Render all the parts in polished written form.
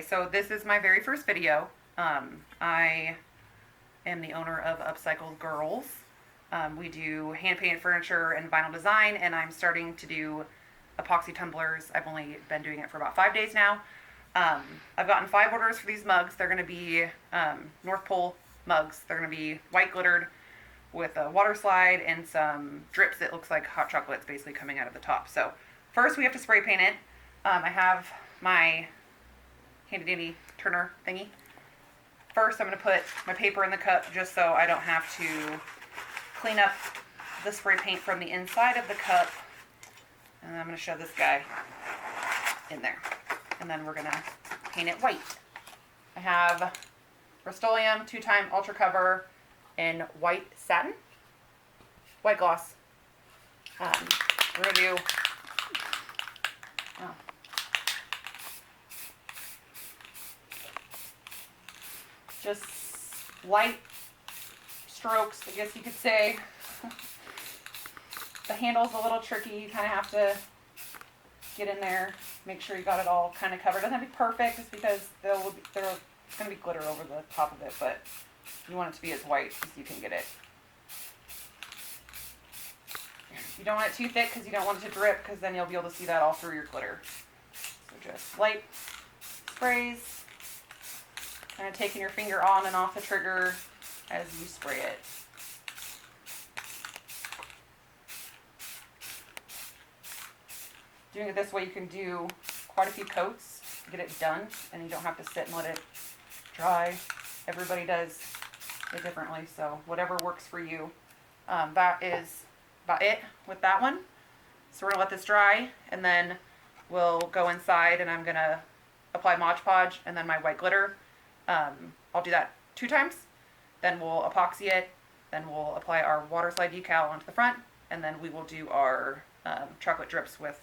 so this is my very first video. I am the owner of Upcycled Girls. We do hand-painted furniture and vinyl design, and I'm starting to do epoxy tumblers. I've only been doing it for about 5 days now. I've gotten 5 orders for these mugs. They're going to be North Pole mugs. They're going to be white glittered with a water slide and some drips that looks like hot chocolate's basically coming out of the top. So first we have to spray paint it. I have my handy dandy turner thingy. First I'm going to put my paper in the cup just so I don't have to clean up the spray paint from the inside of the cup. And I'm going to shove this guy in there. And then we're going to paint it white. I have Rust-Oleum 2-time Ultra Cover in white satin, white gloss. We're going to do just light strokes, I guess you could say. The handle's a little tricky. You kind of have to get in there, make sure you got it all kind of covered. It doesn't have to be perfect just because there's going to be glitter over the top of it, but you want it to be as white as you can get it. You don't want it too thick because you don't want it to drip, because then you'll be able to see that all through your glitter. So just light sprays, kind of taking your finger on and off the trigger as you spray it. Doing it this way, you can do quite a few coats to get it done, and you don't have to sit and let it dry. Everybody does it differently, so whatever works for you. That is about it with that one. So we're going to let this dry, and then we'll go inside, and I'm going to apply Mod Podge and then my white glitter. I'll do that 2 times. Then we'll epoxy it. Then we'll apply our water slide decal onto the front, and then we will do our chocolate drips with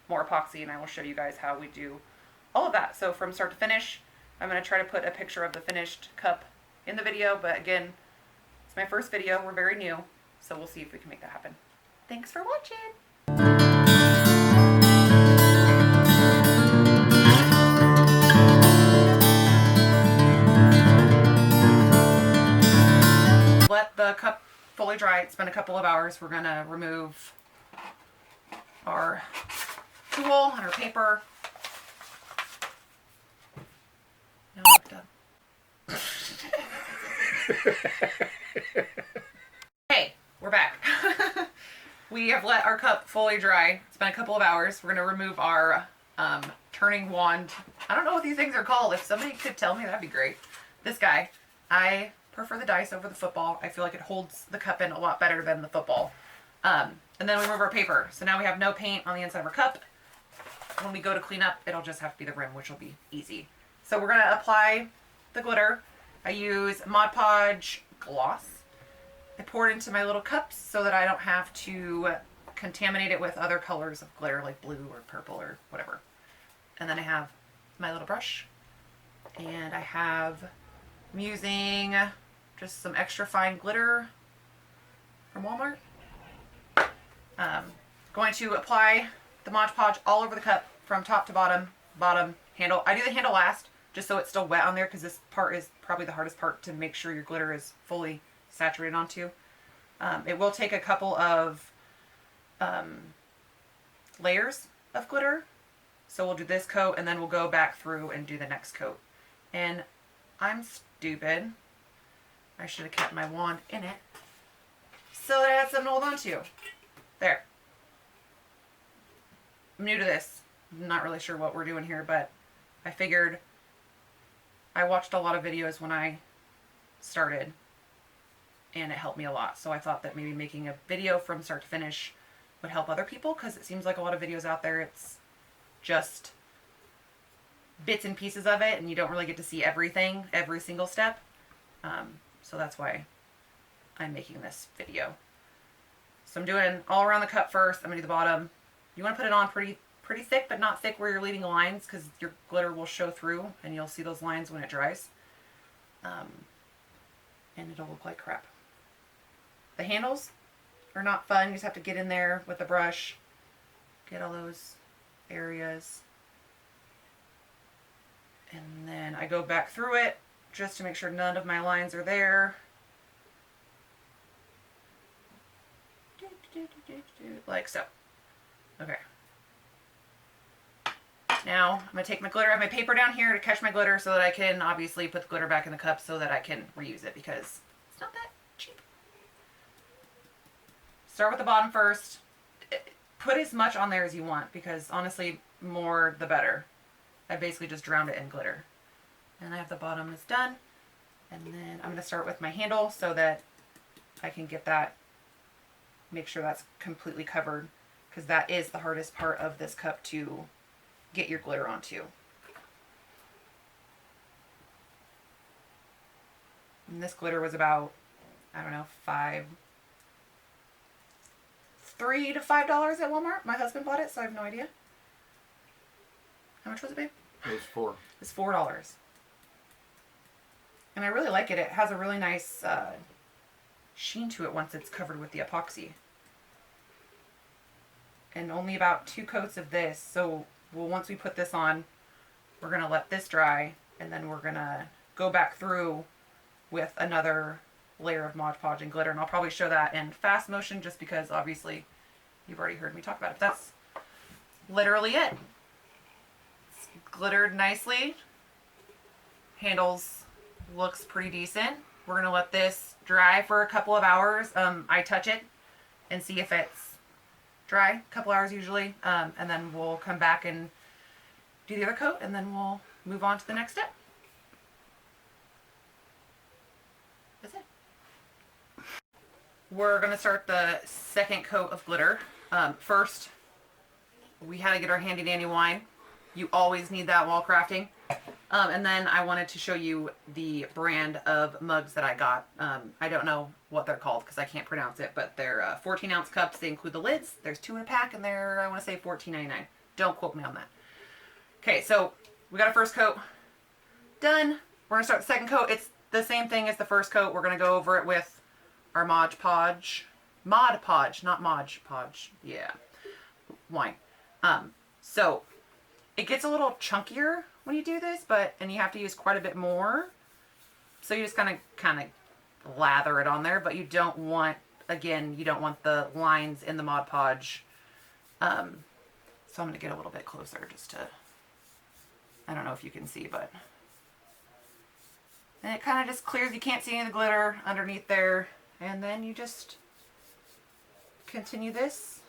more epoxy, and I will show you guys how we do all of that. So from start to finish, I'm going to try to put a picture of the finished cup in the video, but again, it's my first video. We're very new, so we'll see if we can make that happen. Thanks for watching. Let the cup fully dry. It's been a couple of hours. We're going to remove our tool and our paper. Now I'm done. Hey, we're back. We have let our cup fully dry. It's been a couple of hours. We're going to remove our turning wand. I don't know what these things are called. If somebody could tell me, that'd be great. This guy. I prefer the dice over the football. I feel like it holds the cup in a lot better than the football. And then we remove our paper. So now we have no paint on the inside of our cup. When we go to clean up, it'll just have to be the rim, which will be easy. So we're going to apply the glitter. I use Mod Podge gloss. I pour it into my little cups so that I don't have to contaminate it with other colors of glitter like blue or purple or whatever. And then I have my little brush. And I'm using just some extra fine glitter from Walmart. Going to apply the Mod Podge all over the cup from top to bottom handle. I do the handle last just so it's still wet on there, because this part is probably the hardest part to make sure your glitter is fully saturated onto. It will take a couple of layers of glitter. So we'll do this coat and then we'll go back through and do the next coat. And I'm stupid. I should have kept my wand in it so that I had something to hold on to. There. I'm new to this. I'm not really sure what we're doing here, but I figured I watched a lot of videos when I started, and it helped me a lot. So I thought that maybe making a video from start to finish would help other people, because it seems like a lot of videos out there, it's just bits and pieces of it, and you don't really get to see everything, every single step. So that's why I'm making this video. So I'm doing all around the cup first. I'm going to do the bottom. You want to put it on pretty thick, but not thick where you're leaving lines, because your glitter will show through and you'll see those lines when it dries. And it'll look like crap. The handles are not fun. You just have to get in there with the brush, get all those areas, And then I go back through it just to make sure none of my lines are there. Like so. Okay. Now I'm going to take my glitter. I have my paper down here to catch my glitter so that I can obviously put the glitter back in the cup so that I can reuse it because it's not that cheap. Start with the bottom first. Put as much on there as you want because honestly, more the better. I basically just drowned it in glitter. And I have the bottom is done. And then I'm going to start with my handle so that I can get that, make sure that's completely covered because that is the hardest part of this cup to get your glitter onto. And this glitter was about, I don't know, $3 to $5 at Walmart. My husband bought it, so I have no idea. How much was it, babe? It was $4. It's $4. And I really like it. It has a really nice sheen to it once it's covered with the epoxy. And only about 2 coats of this. So, well, once we put this on, we're going to let this dry. And then we're going to go back through with another layer of Mod Podge and glitter. And I'll probably show that in fast motion just because obviously you've already heard me talk about it. But that's literally it. It's glittered nicely. Handles looks pretty decent. We're going to let this dry for a couple of hours. I touch it and see if it's dry, a couple hours usually. And then we'll come back and do the other coat and then we'll move on to the next step. That's it. We're going to start the second coat of glitter. First, we had to get our handy dandy wine. You always need that while crafting. And then I wanted to show you the brand of mugs that I got. I don't know what they're called because I can't pronounce it, but they're 14-ounce cups. They include the lids. There's 2 in a pack, and they're, I want to say, $14.99. Don't quote me on that. Okay, so we got our first coat done. We're going to start the second coat. It's the same thing as the first coat. We're going to go over it with our Mod Podge. Mod Podge, not Mod Podge. Yeah, wine. So it gets a little chunkier when you do this, and you have to use quite a bit more. So you just kind of lather it on there, but you don't want, again, you don't want the lines in the Mod Podge. So I'm going to get a little bit closer just to, I don't know if you can see, but and it kind of just clears. You can't see any of the glitter underneath there. And then you just continue this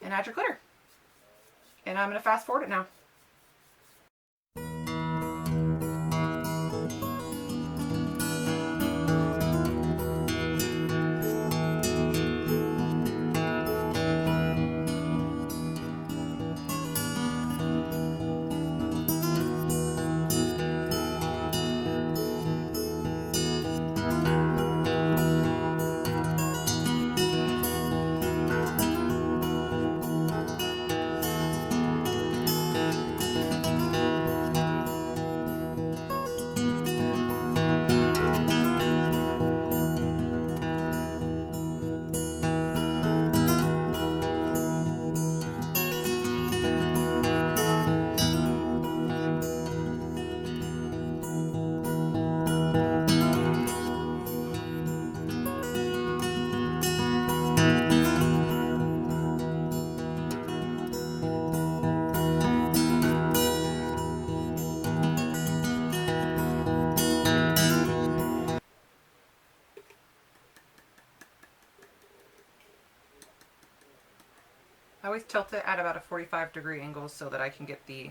and add your glitter. And I'm going to fast forward it now. I always tilt it at about a 45-degree angle so that I can get the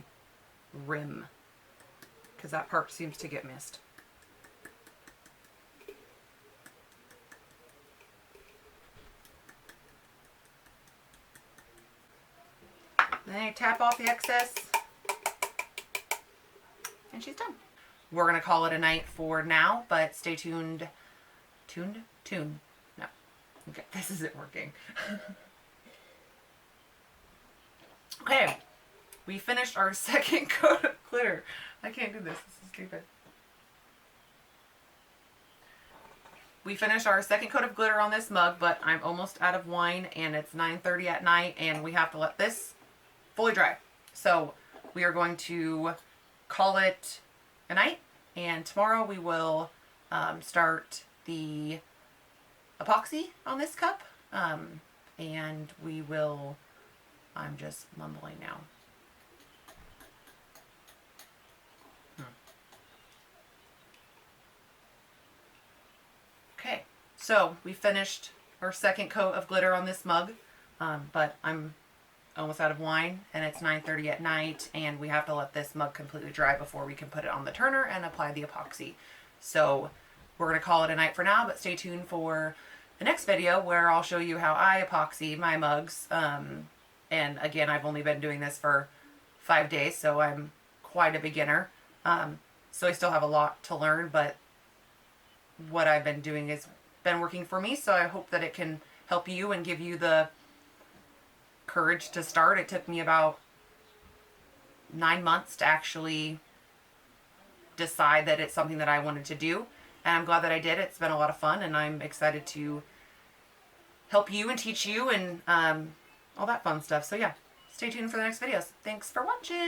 rim, because that part seems to get missed. Then I tap off the excess, and she's done. We're going to call it a night for now, but stay tuned. Tuned? No. Okay, this isn't working. Okay, we finished our second coat of glitter. I can't do this. This is stupid. We finished our second coat of glitter on this mug, but I'm almost out of wine, and it's 9:30 at night, and we have to let this fully dry. So we are going to call it a night, and tomorrow we will start the epoxy on this cup, and we will, I'm just mumbling now. Okay, so we finished our second coat of glitter on this mug, but I'm almost out of wine, and it's 9:30 at night, and we have to let this mug completely dry before we can put it on the turner and apply the epoxy. So we're going to call it a night for now, but stay tuned for the next video where I'll show you how I epoxy my mugs. And again, I've only been doing this for 5 days, so I'm quite a beginner. So I still have a lot to learn, but what I've been doing has been working for me, so I hope that it can help you and give you the courage to start. It took me about 9 months to actually decide that it's something that I wanted to do, and I'm glad that I did. It's been a lot of fun, and I'm excited to help you and teach you and all that fun stuff. So yeah, stay tuned for the next videos. Thanks for watching.